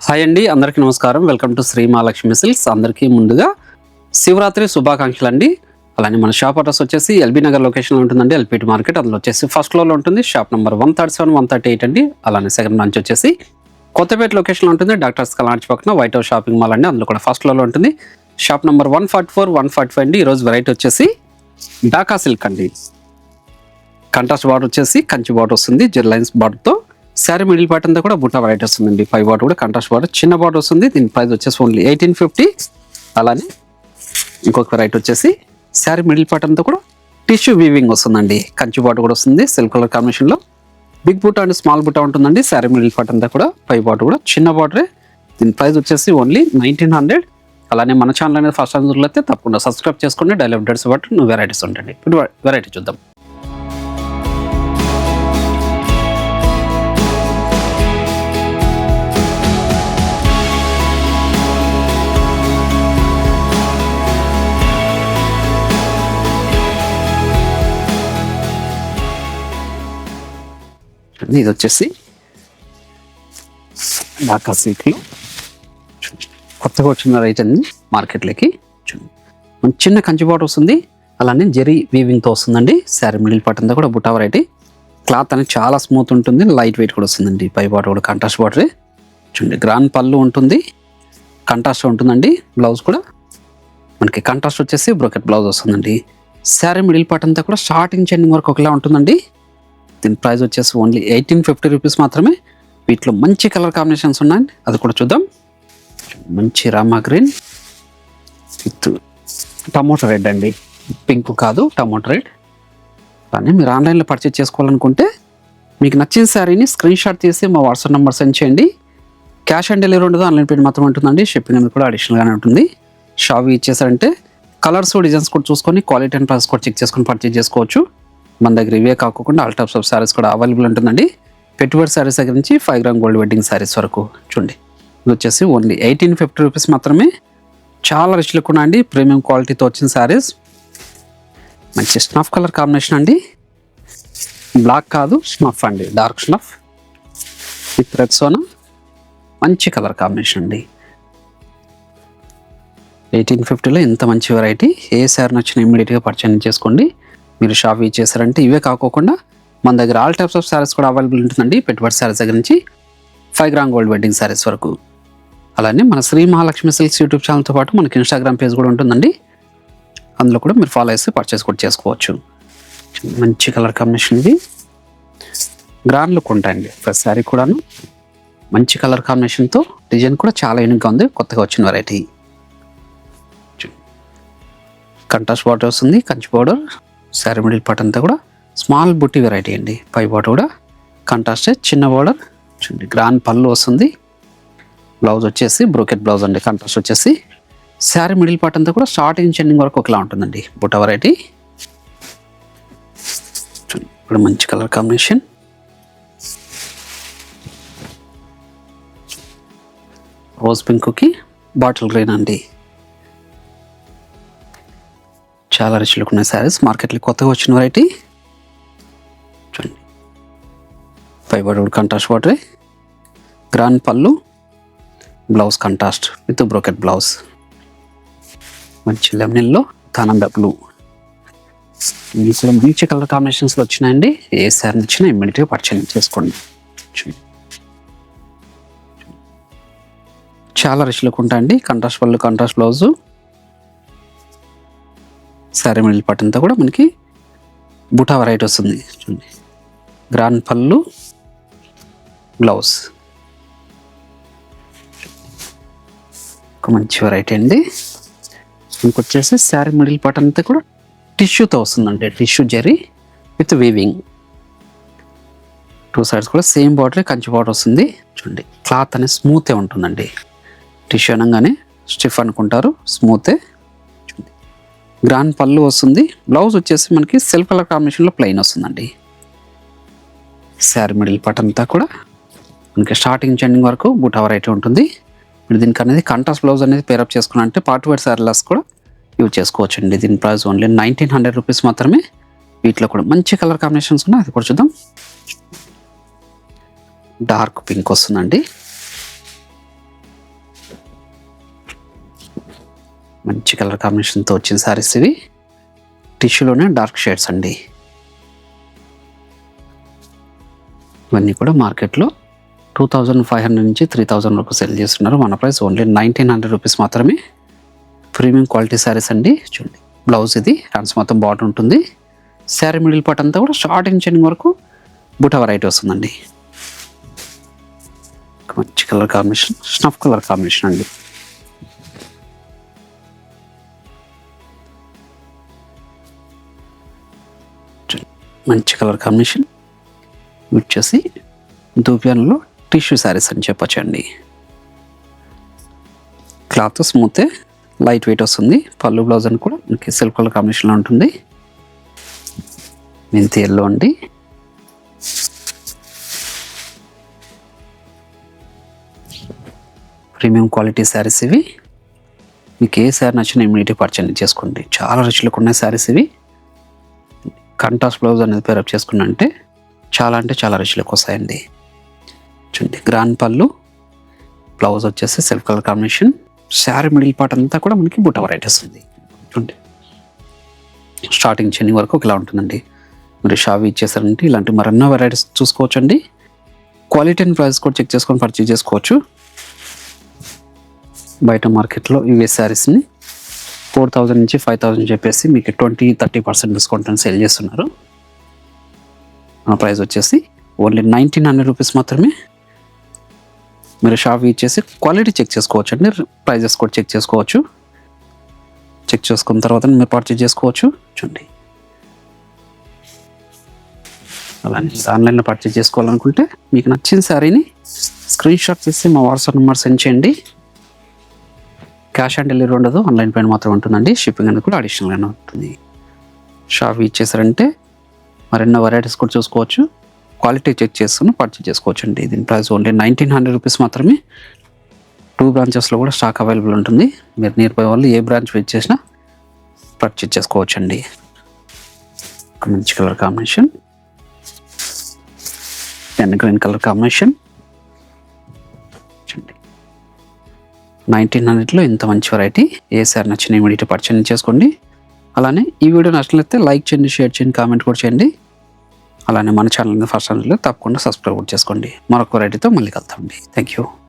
Hi అండి, అందరికీ నమస్కారం. Welcome to Shri Mahalakshmi Silks. అందరికీ ముందుగా శివరాత్రి శుభాకాంక్షలు అండి. అలానే మన షాప్ అడ్రస్ వచ్చేసి ఎల్బీ నగర్ లొకేషన్లో ఉంటుందండి, ఎల్పిటి మార్కెట్. అందులో వచ్చేసి ఫస్ట్ ఫ్లోర్లో ఉంటుంది, షాప్ నెంబర్ 137, 138 అండి. అలానే సెకండ్ బ్రాంచ్ వచ్చేసి కొత్తపేట లొకేషన్లో ఉంటుంది, డాక్టర్స్ కలాంచ్ పక్కన వైట్ హౌస్ షాపింగ్ మాల్ అండి. అందులో కూడా ఫస్ట్ ఫ్లోర్లో ఉంటుంది, షాప్ నెంబర్ 144, 145 అండి. ఈరోజు వెరైటీ వచ్చేసి ఢాకా సిల్క్ అండి. కంట్రాస్ట్ బార్డర్ వచ్చేసి కంచి బార్డర్ వస్తుంది, జెర్ లైన్స్ బార్డర్తో. శారీ మిడిల్ పార్ట్ అంతా కూడా బుట్టా వెరైటీ వస్తుందండి. 5 బార్డర్ కూడా కంట్రాస్ట్ బార్డర్, చిన్న బార్డర్ వస్తుంది. దీని ప్రైస్ వచ్చేసి ఓన్లీ 1850. అలానే ఇంకొక వెరైటీ వచ్చేసి శారీ మిడిల్ పార్ట్ అంతా కూడా టిష్యూ వీవింగ్ వస్తుందండి. కంచి బార్డర్ కూడా వస్తుంది, సిల్క్ కలర్ కాంబినేషన్లో. బిగ్ బుట్ట అండ్ స్మాల్ బుట్ట ఉంటుందండి. శారీ మిడిల్ పార్ట్ అంతా కూడా 5 బార్డర్ కూడా చిన్న బార్డరే. దీని ప్రైస్ వచ్చేసి ఓన్లీ 1900. అలానే మన ఛానల్ అనేది ఫస్ట్ అందులో అయితే తప్పకుండా సబ్స్క్రైబ్ చేసుకోండి. డైలీ అప్డేట్స్ బట్టి వెరైటీస్ ఉంటాయండి. ఇప్పుడు వెరైటీ చూద్దాం. ఇది వచ్చేసి ఢాకా సిల్క్లో కొత్తగా వచ్చిన రైట్ అండి మార్కెట్లోకి. చిన్న కంచి బార్డర్ వస్తుంది, అలానే జెరీ వీవింగ్తో వస్తుందండి. శారీ మిడిల్ పార్ట్ అంతా కూడా బుట్టా వెరైటీ. క్లాత్ అనేది చాలా స్మూత్ ఉంటుంది, లైట్ వెయిట్ కూడా వస్తుందండి. పై బార్డర్ కూడా కంట్రాస్ట్ బార్డరే. చూడండి, గ్రాండ్ పళ్ళు ఉంటుంది, కంట్రాస్ట్ ఉంటుందండి. బ్లౌజ్ కూడా మనకి కంట్రాస్ట్ వచ్చేసి బ్రోకెట్ బ్లౌజ్ వస్తుందండి. శారీ మిడిల్ పార్ట్ అంతా కూడా స్టార్టింగ్ ఎండింగ్ వరకు ఒకలా ఉంటుందండి. దీని ప్రైస్ వచ్చేసి ఓన్లీ 1850 రూపీస్ మాత్రమే. వీటిలో మంచి కలర్ కాంబినేషన్స్ ఉన్నాయండి, అది కూడా చూద్దాం. మంచి Rama green with tomato red అండి, పింక్ కాదు, టమోటో రెడ్. కానీ మీరు ఆన్లైన్లో పర్చేజ్ చేసుకోవాలనుకుంటే మీకు నచ్చిన శారీని స్క్రీన్ షాట్ తీసి మా వాట్సాప్ నెంబర్ సెండ్ చేయండి. క్యాష్ ఆన్ డెలివరీ ఉండదు, ఆన్లైన్ పేమెంట్ మాత్రం ఉంటుందండి. షిప్పింగ్ అనేది కూడా అడిషనల్గానే ఉంటుంది. షాప్ ఇచ్చేసారంటే కలర్స్ డిజైన్స్ కూడా చూసుకొని క్వాలిటీ అండ్ ప్రైస్ కూడా చెక్ చేసుకొని పర్చేజ్ చేసుకోవచ్చు. మన దగ్గర ఇవే కాకుండా ఆల్ టైప్స్ ఆఫ్ శారీస్ కూడా అవైలబుల్ ఉంటుందండి. పెట్టుబడి శారీస్ దగ్గర నుంచి 5 గ్రామ్ గోల్డ్ వెడ్డింగ్ శారీస్ వరకు. చూడండి, ఇది వచ్చేసి ఓన్లీ 1850 రూపీస్ మాత్రమే. చాలా రిచ్ లుక్ ఉన్నాయండి, ప్రీమియం క్వాలిటీతో వచ్చిన శారీస్. మంచి స్నఫ్ కలర్ కాంబినేషన్ అండి, బ్లాక్ కాదు స్నఫ్ అండి, dark snuff with red Sona. మంచి కలర్ కాంబినేషన్ అండి. 1850లో ఇంత మంచి వెరైటీ. ఏ శారీ నచ్చినా ఇమ్మీడియట్గా పర్చేజ్ చేసుకోండి. మీరు షాప్ ఇచ్చేసారంటే ఇవే కాకుండా మన దగ్గర ఆల్ టైప్స్ ఆఫ్ శారీస్ కూడా అవైలబుల్ ఉంటుందండి. పెట్టుబడి శారీస్ దగ్గర నుంచి 5 గ్రామ్ గోల్డ్ వెడ్డింగ్ శారీస్ వరకు. అలానే మన శ్రీ మహాలక్ష్మి సిల్క్స్ యూట్యూబ్ ఛానల్తో పాటు మనకి ఇన్స్టాగ్రామ్ పేజ్ కూడా ఉంటుందండి. అందులో కూడా మీరు ఫాలో చేసి పర్చేస్ కూడా చేసుకోవచ్చు. మంచి కలర్ కాంబినేషన్ ఇది, గ్రాండ్ లుక్ ఉంటాయండి ప్రతి శారీ కూడాను. మంచి కలర్ కాంబినేషన్తో డిజైన్ కూడా చాలా యూనిక్గా ఉంది, కొత్తగా వచ్చిన వెరైటీ. కంట్రాస్ట్ బార్డర్ వస్తుంది, Kanchi border. Sari middle part అంతా కూడా స్మాల్ బుట్టి వెరైటీ అండి. పై బార్డర్ కూడా కంట్రాస్ట్ చిన్న బార్డర్. చూడండి, గ్రాండ్ పళ్ళు వస్తుంది. బ్లౌజ్ వచ్చేసి బ్రోకెట్ బ్లౌజ్ అండి, కంట్రాస్ట్ వచ్చేసి. శారీ మిడిల్ పార్ట్ అంతా కూడా స్టార్టింగ్ ఎండింగ్ వరకు ఒకలా ఉంటుందండి, బుట్ట వెరైటీ. చూడండి, ఇప్పుడు మంచి కలర్ కాంబినేషన్. రోజ్ పింక్కి బాటిల్ గ్రీన్ అండి. చాలా రిచ్ లుక్ ఉన్నాయి శారీస్, మార్కెట్లో కొత్తగా వచ్చిన వెరైటీ. చూడండి, 5 బార్డర్ కంట్రాస్ట్ బార్డరే, గ్రాండ్ పళ్ళు, blouse contrast with brocade blouse. మంచి లెమన్లో తానంద బ్లూ. మంచి కలర్ కాంబినేషన్స్లో వచ్చినాయండి. ఏ శారీ నచ్చినా ఇమ్మీడియట్గా పర్చేజ్ చేసుకోండి. చాలా రిచ్ లుక్ ఉంటాయండి. కంట్రాస్ట్ పళ్ళు, contrast blouse. Sari middle part అంతా కూడా మనకి బుటా వెరైటీ వస్తుంది. చూడండి, గ్రాండ్ పళ్ళు, బ్లౌజ్. ఒక మంచి వెరైటీ అండి. ఇంకొచ్చేసి శారీ మిడిల్ పార్ట్ అంతా కూడా టిష్యూతో వస్తుందండి, tissue zari with weaving. 2 sides కూడా సేమ్ బార్డరే, కంచి బార్డర్ వస్తుంది. చూడండి, క్లాత్ అనేది స్మూతే ఉంటుందండి. టిష్యూ అనగానే స్టిఫ్ అనుకుంటారు, స్మూతే. గ్రాండ్ పళ్ళు వస్తుంది. బ్లౌజ్ వచ్చేసి మనకి సెల్ఫ్ కలర్ కాంబినేషన్లో ప్లెయిన్ వస్తుందండి. శారీ మిడిల్ పార్ట్ అంతా కూడా మనకి స్టార్టింగ్ ఎండింగ్ వరకు బుటా వెరైటీ ఉంటుంది. మీరు దీనికి అనేది కంట్రాస్ట్ బ్లౌజ్ అనేది పేరప్ చేసుకున్నారంటే పార్ట్ వేర్ శారీస్ కూడా యూజ్ చేసుకోవచ్చు అండి. దీని ప్రైస్ ఓన్లీ 1900 రూపీస్ మాత్రమే. వీటిలో కూడా మంచి కలర్ కాంబినేషన్స్ ఉన్నాయి, అది కూడా చూద్దాం. డార్క్ పింక్ వస్తుందండి, మంచి కలర్ కాంబినేషన్తో వచ్చిన శారీస్ ఇవి. టిష్యూలోనే డార్క్ షేడ్స్ అండి. ఇవన్నీ కూడా మార్కెట్లో 2500 నుంచి 3000 వరకు సెల్ చేస్తున్నారు. మన ప్రైస్ ఓన్లీ 1900 రూపీస్ మాత్రమే. ప్రీమియం క్వాలిటీ శారీస్ అండి. చూడండి, బ్లౌజ్ ఇది, హ్యాండ్స్ మొత్తం బార్డర్ ఉంటుంది. శారీ మిడిల్ పార్ట్ అంతా కూడా స్టార్టింగ్ చెండింగ్ వరకు బుటా వెరైటీ వస్తుందండి. మంచి colour combination, snuff colour combination అండి. మంచి కలర్ కాంబినేషన్ వచ్చేసి దూపియాన్లో టిష్యూ శారీస్ అని చెప్పొచ్చండి. క్లాత్ స్మూత్, లైట్ వెయిట్ వస్తుంది. పళ్ళు బ్లౌజ్ అని కూడా మనకి సిల్క్ కలర్ కాంబినేషన్లో ఉంటుంది. మెంతి ఎల్లో అండి. ప్రీమియం క్వాలిటీ శారీస్ ఇవి. మీకు ఏ శారీ నచ్చినా ఇమీడియట్గా పర్చేజ్ చేసుకోండి. చాలా రిచ్లకు ఉన్నాయి శారీస్ ఇవి. కంట్రాస్ట్ బ్లౌజ్ అనేది పేరప్ చేసుకున్నంటే చాలా రిచ్లకు వస్తాయండి. చూడండి, గ్రాండ్ పళ్ళు, బ్లౌజ్ వచ్చేసి self colour combination. Sari middle part అంతా కూడా మనకి బుట్ట వెరైటీస్ ఉంది. చూడండి, స్టార్టింగ్ చెన్నింగ్ వరకు ఇలా ఉంటుందండి. మీరు షావి ఇచ్చేసారంటే ఇలాంటి మరెన్నో వెరైటీస్ చూసుకోవచ్చండి. క్వాలిటీ అండ్ ప్రైస్ కూడా చెక్ చేసుకొని పర్చేజ్ చేసుకోవచ్చు. బయట మార్కెట్లో ఇవే శారీస్ని 4000 నుంచి 5000 చెప్పేసి మీకు 20-30% డిస్కౌంట్ అని సేల్ చేస్తున్నారు. మన ప్రైస్ వచ్చేసి ఓన్లీ 1900 రూపీస్ మాత్రమే. మీరు షాప్ ఇచ్చేసి క్వాలిటీ చెక్ చేసుకోవచ్చు అండి. ప్రైజెస్ కూడా చెక్ చేసుకోవచ్చు. చెక్ చేసుకున్న తర్వాత మీరు పర్చేజ్ చేసుకోవచ్చు. చూడండి, అలానే ఆన్లైన్లో పర్చేజ్ చేసుకోవాలనుకుంటే మీకు నచ్చిన శారీని స్క్రీన్ షాట్ చేసి మా వాట్సాప్ నెంబర్ సెండ్ చేయండి. క్యాష్ ఆన్ డెలివరీ ఉండదు, ఆన్లైన్ పేమెంట్ మాత్రం ఉంటుందండి. షిప్పింగ్ అనేది కూడా అడిషనల్గానే ఉంటుంది. షాప్ ఇచ్చేసారంటే మరెన్నో వెరైటీస్ కూడా చూసుకోవచ్చు. క్వాలిటీ చెక్ చేసుకుని పర్చేజ్ చేసుకోవచ్చు అండి. దీని ప్రైస్ ఓన్లీ 1900 రూపీస్ మాత్రమే. 2 బ్రాంచెస్లో కూడా స్టాక్ అవైలబుల్ ఉంటుంది. మీరు నియర్ బై వాళ్ళు ఏ బ్రాంచ్ విజిట్ చేసినా పర్చేజ్ చేసుకోవచ్చు అండి. మంచి colour combination, green colour combination. 1900లో ఇంత మంచి వెరైటీ. ఏ సార్ నచ్చిన ఇమీడియట్ పర్చేజ్ చేసుకోండి. అలానే ఈ వీడియో నచ్చినట్లయితే లైక్ చేయండి, షేర్ చేయండి, కామెంట్ కూడా చేయండి. అలానే మన ఛానల్ని ఫస్ట్ ఛానల్లో తప్పకుండా సబ్స్క్రైబ్ చేసుకోండి. మరొక వెరైటీతో మళ్ళీ కలుద్దామండి. Thank you.